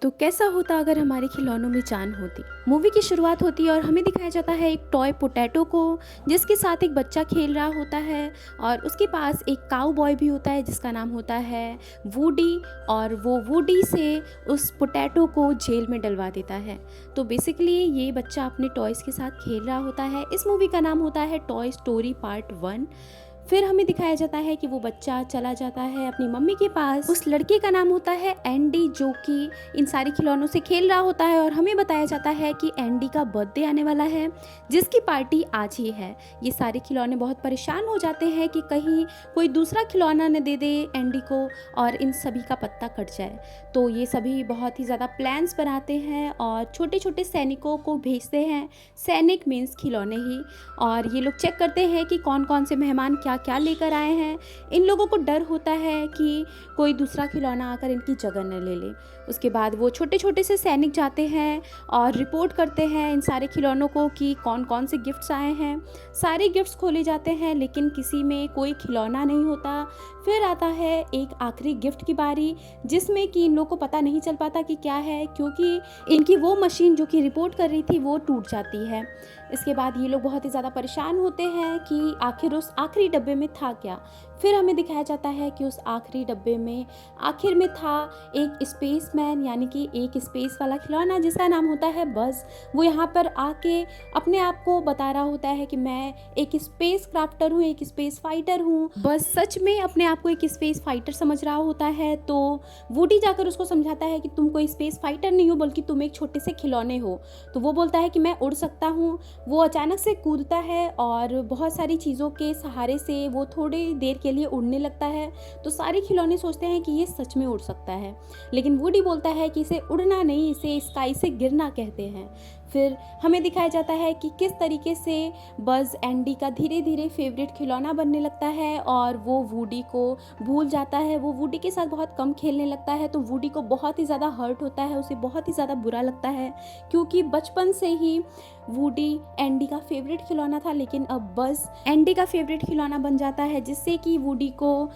तो कैसा होता अगर हमारे खिलौनों में जान होती। मूवी की शुरुआत होती है और हमें दिखाया जाता है एक टॉय पोटैटो को, जिसके साथ एक बच्चा खेल रहा होता है और उसके पास एक काऊ बॉय भी होता है जिसका नाम होता है वूडी। और वो वूडी से उस पोटैटो को जेल में डलवा देता है। तो बेसिकली ये बच्चा अपने टॉयज़ के साथ खेल रहा होता है। इस मूवी का नाम होता है टॉय स्टोरी पार्ट 1। फिर हमें दिखाया जाता है कि वो बच्चा चला जाता है अपनी मम्मी के पास। उस लड़के का नाम होता है एंडी, जो कि इन सारे खिलौनों से खेल रहा होता है और हमें बताया जाता है कि एंडी का बर्थडे आने वाला है, जिसकी पार्टी आज ही है। ये सारे खिलौने बहुत परेशान हो जाते हैं कि कहीं कोई दूसरा खिलौना न दे दे एंडी को और इन सभी का पत्ता कट जाए। तो ये सभी बहुत ही ज़्यादा प्लान्स बनाते हैं और छोटे छोटे सैनिकों को भेजते हैं। सैनिक मीन्स खिलौने ही। और ये लोग चेक करते हैं कि कौन कौन से मेहमान क्या क्या लेकर आए हैं। इन लोगों को डर होता है कि कोई दूसरा खिलौना आकर इनकी जगह न ले ले। उसके बाद वो छोटे छोटे से सैनिक जाते हैं और रिपोर्ट करते हैं इन सारे खिलौनों को कि कौन कौन से गिफ्ट्स आए हैं। सारे गिफ्ट्स खोले जाते हैं लेकिन किसी में कोई खिलौना नहीं होता। फिर आता है एक आखिरी गिफ्ट की बारी, जिसमें कि इन लोगों को पता नहीं चल पाता कि क्या है, क्योंकि इनकी वो मशीन जो कि रिपोर्ट कर रही थी वो टूट जाती है। इसके बाद ये लोग बहुत ही ज़्यादा परेशान होते हैं कि आखिर उस आखिरी डब्बे में था क्या। फिर हमें दिखाया जाता है कि उस आखिरी डब्बे में आखिर में था एक स्पेसमैन, यानी कि एक स्पेस वाला खिलौना जिसका नाम होता है बज़। वो यहाँ पर आके अपने आप को बता रहा होता है कि मैं एक स्पेस क्राफ्टर हूँ, एक स्पेस फाइटर हूँ। बज़ सच में अपने आप को एक स्पेस फाइटर समझ रहा होता है। तो वुडी जाकर उसको समझाता है कि तुम कोई स्पेस फाइटर नहीं हो, बल्कि तुम एक छोटे से खिलौने हो। तो वो बोलता है कि मैं उड़ सकता हूँ। वो अचानक से कूदता है और बहुत सारी चीज़ों के सहारे से वो थोड़ी देर के लिए उड़ने लगता है। तो सारे खिलौने सोचते हैं कि ये सच में उड़ सकता है, लेकिन वुडी बोलता है कि इसे उड़ना नहीं, इसे स्काई से गिरना कहते हैं। फिर हमें दिखाया जाता है कि किस तरीके से बज़ एंडी का धीरे धीरे फेवरेट खिलौना बनने लगता है और वो वुडी को भूल जाता है। वो वुडी के साथ बहुत कम खेलने लगता है। तो वुडी को बहुत ही ज़्यादा हर्ट होता है, उसे बहुत ही ज़्यादा बुरा लगता है, क्योंकि बचपन से ही वुडी एंडी का फेवरेट खिलौना था, लेकिन अब बज़ एंडी का फेवरेट खिलौना बन जाता है, जिससे कि वुडी को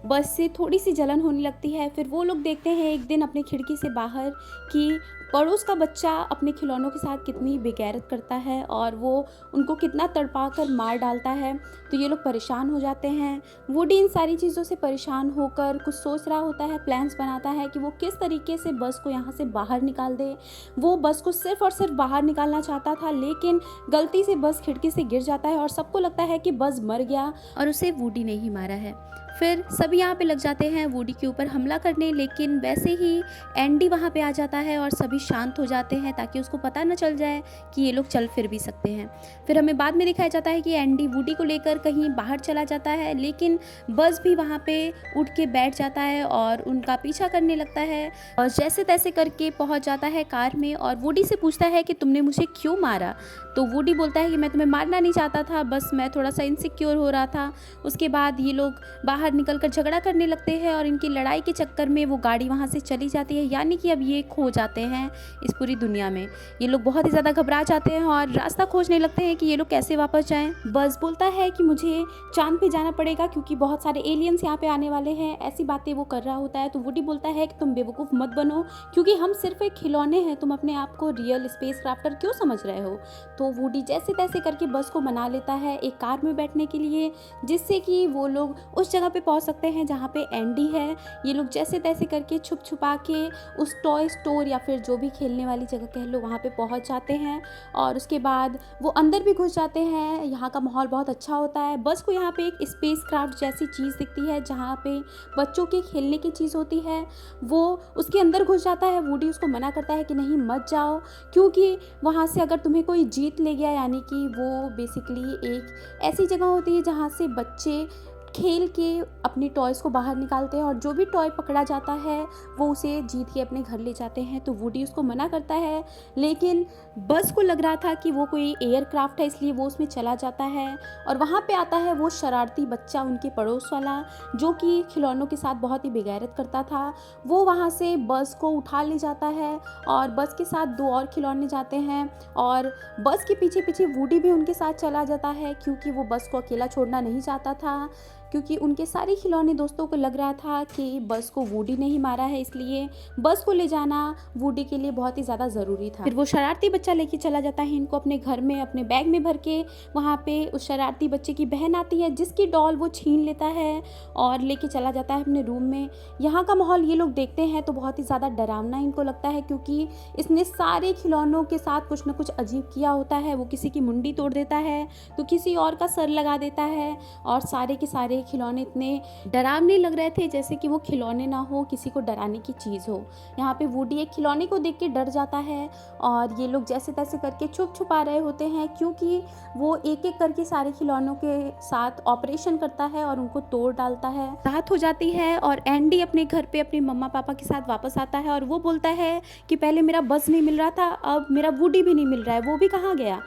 बस से थोड़ी सी जलन होने लगती है। फिर वो लोग देखते हैं एक दिन अपनी खिड़की से बाहर कि पड़ोस का बच्चा अपने खिलौनों के साथ कितनी बेगैरत करता है और वो उनको कितना तड़पा कर मार डालता है। तो ये लोग परेशान हो जाते हैं। वुडी इन सारी चीज़ों से परेशान होकर कुछ सोच रहा होता है, प्लान्स बनाता है कि वो किस तरीके से बस को यहाँ से बाहर निकाल दे। वो बस को सिर्फ और सिर्फ बाहर निकालना चाहता था, लेकिन गलती से बस खिड़की से गिर जाता है और सबको लगता है कि बस मर गया और उसे वुडी ने ही मारा है। फिर सभी यहाँ पे लग जाते हैं वुडी के ऊपर हमला करने, लेकिन वैसे ही एंडी वहाँ पे आ जाता है और सभी शांत हो जाते हैं ताकि उसको पता न चल जाए कि ये लोग चल फिर भी सकते हैं। फिर हमें बाद में दिखाया जाता है कि एंडी वुडी को लेकर कहीं बाहर चला जाता है, लेकिन बज़ भी वहाँ पे उठ के बैठ जाता है और उनका पीछा करने लगता है और जैसे तैसे करके पहुँच जाता है कार में और वुडी से पूछता है कि तुमने मुझे क्यों मारा। तो वुडी बोलता है कि मैं तुम्हें मारना नहीं चाहता था, बस मैं थोड़ा सा इनसिक्योर हो रहा था। उसके बाद ये लोग बाहर निकलकर झगड़ा करने लगते हैं और इनकी लड़ाई के चक्कर में वो गाड़ी वहाँ से चली जाती है, यानी कि अब ये खो जाते हैं इस पूरी दुनिया में। ये लोग बहुत ही ज़्यादा घबरा जाते हैं और रास्ता खोजने लगते हैं कि ये लोग कैसे वापस जाएं। बज़ बोलता है कि मुझे चांद पे जाना पड़ेगा क्योंकि बहुत सारे एलियंस यहाँ पे आने वाले हैं, ऐसी बातें वो कर रहा होता है। तो वुडी बोलता है कि तुम बेवकूफ़ मत बनो, क्योंकि हम सिर्फ एक खिलौने हैं, तुम अपने आप को रियल स्पेस क्राफ्टर क्यों समझ रहे हो। तो वुडी जैसे तैसे करके बस को मना लेता है एक कार में बैठने के लिए, जिससे कि वो लोग उस जगह पे पहुंच सकते हैं जहाँ पे एंडी है। ये लोग जैसे तैसे करके छुप छुपा के उस टॉय स्टोर या फिर जो भी खेलने वाली जगह कह लो वहाँ पे पहुँच जाते हैं और उसके बाद वो अंदर भी घुस जाते हैं। यहाँ का माहौल बहुत अच्छा होता है। बस को यहाँ पे एक स्पेस क्राफ्ट जैसी चीज़ दिखती है जहाँ पे बच्चों के खेलने की चीज़ होती है। वो उसके अंदर घुस जाता है। वुडी उसको मना करता है कि नहीं मत जाओ, क्योंकि वहाँ से अगर तुम्हें कोई जीत ले गया, यानी कि वो बेसिकली एक ऐसी जगह होती है जहाँ से बच्चे खेल के अपनी टॉयज़ को बाहर निकालते हैं और जो भी टॉय पकड़ा जाता है वो उसे जीत के अपने घर ले जाते हैं। तो वुडी उसको मना करता है, लेकिन बस को लग रहा था कि वो कोई एयरक्राफ्ट है, इसलिए वो उसमें चला जाता है और वहाँ पे आता है वो शरारती बच्चा, उनके पड़ोस वाला, जो कि खिलौनों के साथ बहुत ही बेगैरत करता था। वो वहाँ से बस को उठा ले जाता है और बस के साथ दो और खिलौने जाते हैं और बस के पीछे पीछे वुडी भी उनके साथ चला जाता है, क्योंकि वो बस को अकेला छोड़ना नहीं चाहता था, क्योंकि उनके सारे खिलौने दोस्तों को लग रहा था कि बज़ को वुडी ने ही मारा है, इसलिए बज़ को ले जाना वुडी के लिए बहुत ही ज़्यादा ज़रूरी था। फिर वो शरारती बच्चा लेके चला जाता है इनको अपने घर में, अपने बैग में भर के। वहाँ पे उस शरारती बच्चे की बहन आती है जिसकी डॉल वो छीन लेता है और लेके चला जाता है अपने रूम में। यहाँ का माहौल ये लोग देखते हैं तो बहुत ही ज़्यादा डरावना इनको लगता है, क्योंकि इसने सारे खिलौनों के साथ कुछ ना कुछ अजीब किया होता है। वो किसी की मुंडी तोड़ देता है तो किसी और का सर लगा देता है, और सारे के सारे खिलौने इतने डरावने लग रहे थे जैसे कि वो खिलौने ना हो, किसी को डराने की चीज़ हो। यहाँ पे वुडी एक खिलौने को देख के डर जाता है और ये लोग जैसे तैसे करके छुपा रहे होते हैं, क्योंकि वो एक एक करके सारे खिलौनों के साथ ऑपरेशन करता है और उनको तोड़ डालता है। रात हो जाती है और एंडी अपने घर पे अपने मम्मा पापा के साथ वापस आता है और वो बोलता है कि पहले मेरा बज़ नहीं मिल रहा था, अब मेरा वुडी भी नहीं मिल रहा है, वो भी कहाँ गया।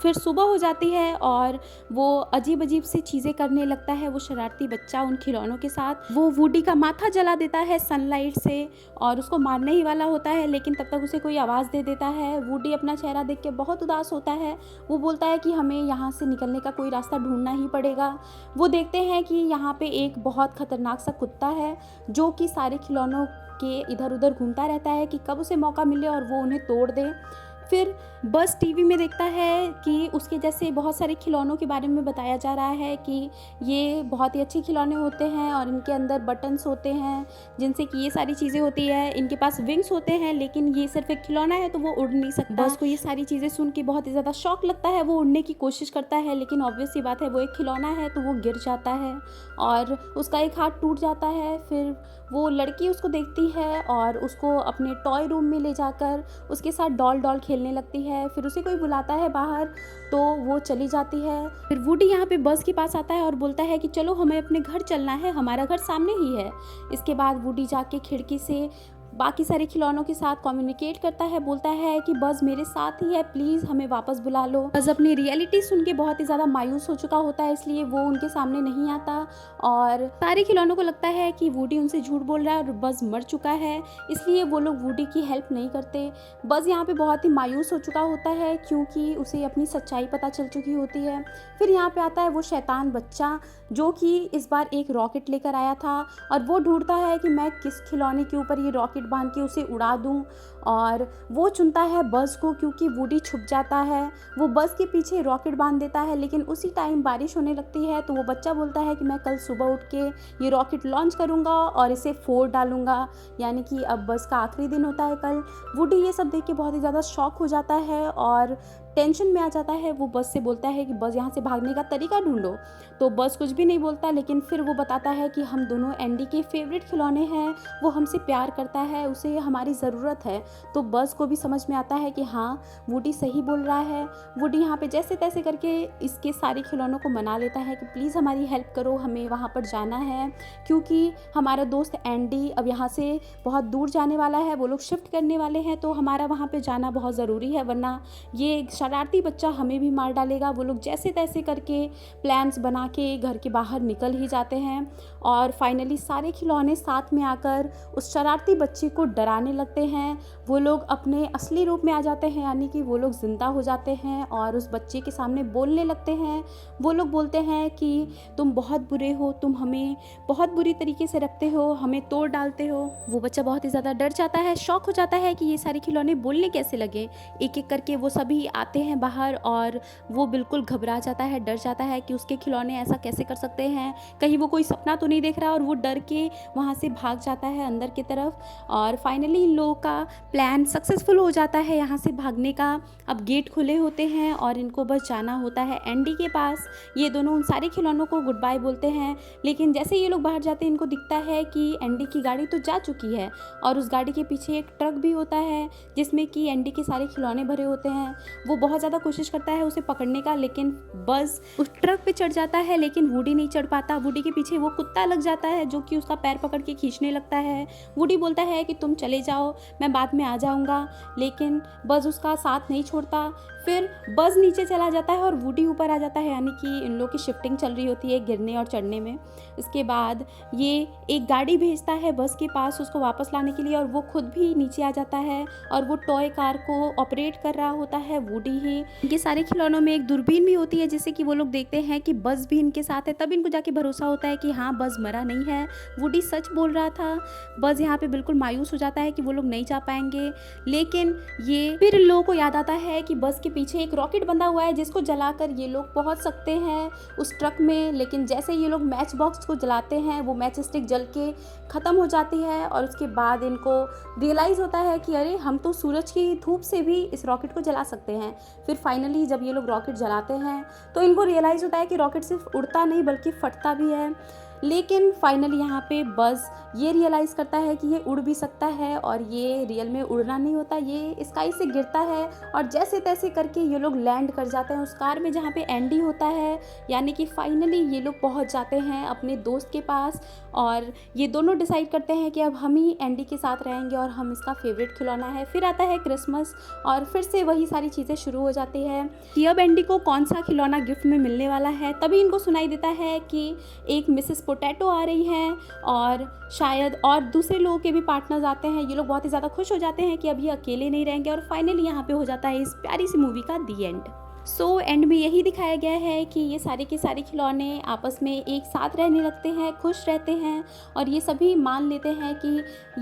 फिर सुबह हो जाती है और वो अजीब अजीब सी चीज़ें करने लगता है वो शरारती बच्चा उन खिलौनों के साथ। वो वुडी का माथा जला देता है सनलाइट से और उसको मारने ही वाला होता है, लेकिन तब तक उसे कोई आवाज़ दे देता है। वुडी अपना चेहरा देख के बहुत उदास होता है। वो बोलता है कि हमें यहाँ से निकलने का कोई रास्ता ढूंढना ही पड़ेगा। वो देखते हैं कि यहाँ पे एक बहुत ख़तरनाक सा कुत्ता है जो कि सारे खिलौनों के इधर उधर घूमता रहता है कि कब उसे मौका मिले और वो उन्हें तोड़ दे। फिर बस टीवी में देखता है कि उसके जैसे बहुत सारे खिलौनों के बारे में बताया जा रहा है कि ये बहुत ही अच्छे खिलौने होते हैं और इनके अंदर बटन्स होते हैं जिनसे कि ये सारी चीज़ें होती है। इनके पास विंग्स होते हैं, लेकिन ये सिर्फ एक खिलौना है तो वो उड़ नहीं सकता। बस को ये सारी चीज़ें सुन के बहुत ही ज़्यादा शौक लगता है। वो उड़ने की कोशिश करता है, लेकिन ऑब्वियस सी बात है वो एक खिलौना है तो वो गिर जाता है और उसका एक हाथ टूट जाता है। फिर वो लड़की उसको देखती है और उसको अपने टॉय रूम में ले जाकर उसके साथ डॉल खेलने लगती है। फिर उसे कोई बुलाता है बाहर तो वो चली जाती है। फिर वुडी यहाँ पे बस के पास आता है और बोलता है कि चलो हमें अपने घर चलना है, हमारा घर सामने ही है। इसके बाद वुडी जाके खिड़की से बाकी सारे खिलौनों के साथ कम्युनिकेट करता है, बोलता है कि बज़ मेरे साथ ही है, प्लीज़ हमें वापस बुला लो। बज़ अपनी रियलिटी सुन के बहुत ही ज़्यादा मायूस हो चुका होता है, इसलिए वो उनके सामने नहीं आता और सारे खिलौनों को लगता है कि वुडी उनसे झूठ बोल रहा है और बज़ मर चुका है, इसलिए वो लोग वुडी की हेल्प नहीं करते। बज़ यहाँ पे बहुत ही मायूस हो चुका होता है क्योंकि उसे अपनी सच्चाई पता चल चुकी होती है। फिर यहाँ पे आता है वो शैतान बच्चा जो कि इस बार एक रॉकेट लेकर आया था और वो ढूंढता है कि मैं किस खिलौने के ऊपर ये रॉकेट बांध के उसे उड़ा दूं, और वो चुनता है बज़ को क्योंकि वुडी छुप जाता है। वो बज़ के पीछे रॉकेट बांध देता है, लेकिन उसी टाइम बारिश होने लगती है तो वो बच्चा बोलता है कि मैं कल सुबह उठ के ये रॉकेट लॉन्च करूँगा और इसे फोड़ डालूँगा, यानी कि अब बज़ का आखिरी दिन होता है कल। वुडी ये सब देख के बहुत ही ज़्यादा शॉक हो जाता है और टेंशन में आ जाता है। वो बज़ से बोलता है कि बज़ यहाँ से भागने का तरीका ढूंढो, तो बज़ कुछ भी नहीं बोलता, लेकिन फिर वो बताता है कि हम दोनों एंडी के फेवरेट खिलौने हैं, वो हमसे प्यार करता है, उसे हमारी ज़रूरत है। तो बज़ को भी समझ में आता है कि हाँ वुडी सही बोल रहा है। वुडी यहाँ पे जैसे तैसे करके इसके सारे खिलौनों को मना लेता है कि प्लीज़ हमारी हेल्प करो, हमें वहाँ पर जाना है क्योंकि हमारा दोस्त एंडी अब यहाँ से बहुत दूर जाने वाला है, वो लोग शिफ्ट करने वाले हैं, तो हमारा वहाँ पर जाना बहुत ज़रूरी है, वरना ये शरारती बच्चा हमें भी मार डालेगा। वो लोग जैसे तैसे करके प्लान्स बना के घर के बाहर निकल ही जाते हैं और फाइनली सारे खिलौने साथ में आकर उस शरारती बच्चे को डराने लगते हैं। वो लोग अपने असली रूप में आ जाते हैं, यानी कि वो लोग ज़िंदा हो जाते हैं और उस बच्चे के सामने बोलने लगते हैं। वो लोग बोलते हैं कि तुम बहुत बुरे हो, तुम हमें बहुत बुरी तरीके से रखते हो, हमें तोड़ डालते हो। वो बच्चा बहुत ही ज़्यादा डर जाता है, शॉक हो जाता है कि ये सारे खिलौने बोलने कैसे लगे। एक एक करके वो सभी आते हैं बाहर और वो बिल्कुल घबरा जाता है, डर जाता है कि उसके खिलौने ऐसा कैसे कर सकते हैं, कहीं वो कोई सपना तो नहीं देख रहा, और वो डर के वहाँ से भाग जाता है अंदर की तरफ। और फाइनली इन लोगों का प्लान सक्सेसफुल हो जाता है यहाँ से भागने का। अब गेट खुले होते हैं और इनको बस जाना होता है एंडी के पास। ये दोनों उन सारे खिलौनों को गुड बाय बोलते हैं, लेकिन जैसे ये लोग बाहर जाते हैं इनको दिखता है कि एंडी की गाड़ी तो जा चुकी है और उस गाड़ी के पीछे एक ट्रक भी होता है जिसमें कि एंडी के सारे खिलौने भरे होते हैं। वो बहुत ज़्यादा कोशिश करता है उसे पकड़ने का, लेकिन बज़ उस ट्रक पे चढ़ जाता है लेकिन वुडी नहीं चढ़ पाता। वुडी के पीछे वो कुत्ता लग जाता है जो कि उसका पैर पकड़ के खींचने लगता है। वुडी बोलता है है कि तुम चले जाओ, मैं बाद में आ जाऊँगा, लेकिन बज़ उसका साथ नहीं छोड़ता। फिर बज़ नीचे चला जाता है और वूडी ऊपर आ जाता है, यानी कि इन लोग की शिफ्टिंग चल रही होती है गिरने और चढ़ने में। इसके बाद ये एक गाड़ी भेजता है बज़ के पास उसको वापस लाने के लिए, और वो खुद भी नीचे आ जाता है और वो टॉय कार को ऑपरेट कर रहा होता है वूडी ही। इनके सारे खिलौनों में एक दूरबीन भी होती है जिससे कि वो लोग देखते हैं कि बज़ भी इनके साथ है, तब इनको जाके भरोसा होता है कि हाँ, बज़ मरा नहीं है, वूडी सच बोल रहा था। बज़ यहाँ पे बिल्कुल मायूस हो जाता है कि वो लोग नहीं जा पाएंगे, लेकिन ये फिर इन लोगों को याद आता है कि बज़ के पीछे एक रॉकेट बंधा हुआ है जिसको जलाकर ये लोग पहुंच सकते हैं उस ट्रक में। लेकिन जैसे ये लोग मैच बॉक्स को जलाते हैं वो मैच स्टिक जल के ख़त्म हो जाती है, और उसके बाद इनको रियलाइज़ होता है कि अरे, हम तो सूरज की धूप से भी इस रॉकेट को जला सकते हैं। फिर फाइनली जब ये लोग रॉकेट जलाते हैं तो इनको रियलाइज़ होता है कि रॉकेट सिर्फ उड़ता नहीं बल्कि फटता भी है। लेकिन फाइनली यहाँ पे बज़ ये रियलाइज़ करता है कि ये उड़ भी सकता है, और ये रियल में उड़ना नहीं होता, ये स्काई से गिरता है, और जैसे तैसे करके ये लोग लैंड कर जाते हैं उस कार में जहाँ पे एंडी होता है। यानी कि फाइनली ये लोग पहुँच जाते हैं अपने दोस्त के पास, और ये दोनों डिसाइड करते हैं कि अब हम ही एंडी के साथ रहेंगे और हम इसका फेवरेट खिलौना है। फिर आता है क्रिसमस और फिर से वही सारी चीज़ें शुरू हो जाती है कि अब एंडी को कौन सा खिलौना गिफ्ट में मिलने वाला है। तभी इनको सुनाई देता है कि एक मिसेस पोटैटो आ रही हैं, और शायद और दूसरे लोगों के भी पार्टनर्स आते हैं। ये लोग बहुत ही ज़्यादा खुश हो जाते हैं कि अब ये अकेले नहीं रहेंगे, और फाइनली यहाँ पे हो जाता है इस प्यारी सी मूवी का दी एंड। सो एंड में यही दिखाया गया है कि ये सारे के सारे खिलौने आपस में एक साथ रहने लगते हैं, खुश रहते हैं, और ये सभी मान लेते हैं कि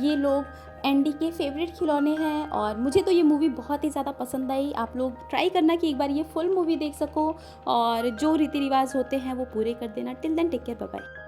ये लोग एंडी के फेवरेट खिलौने हैं। और मुझे तो ये मूवी बहुत ही ज़्यादा पसंद आई। आप लोग ट्राई करना कि एक बार ये फुल मूवी देख सको और जो रीति रिवाज होते हैं वो पूरे कर देना। Till then take care, bye bye.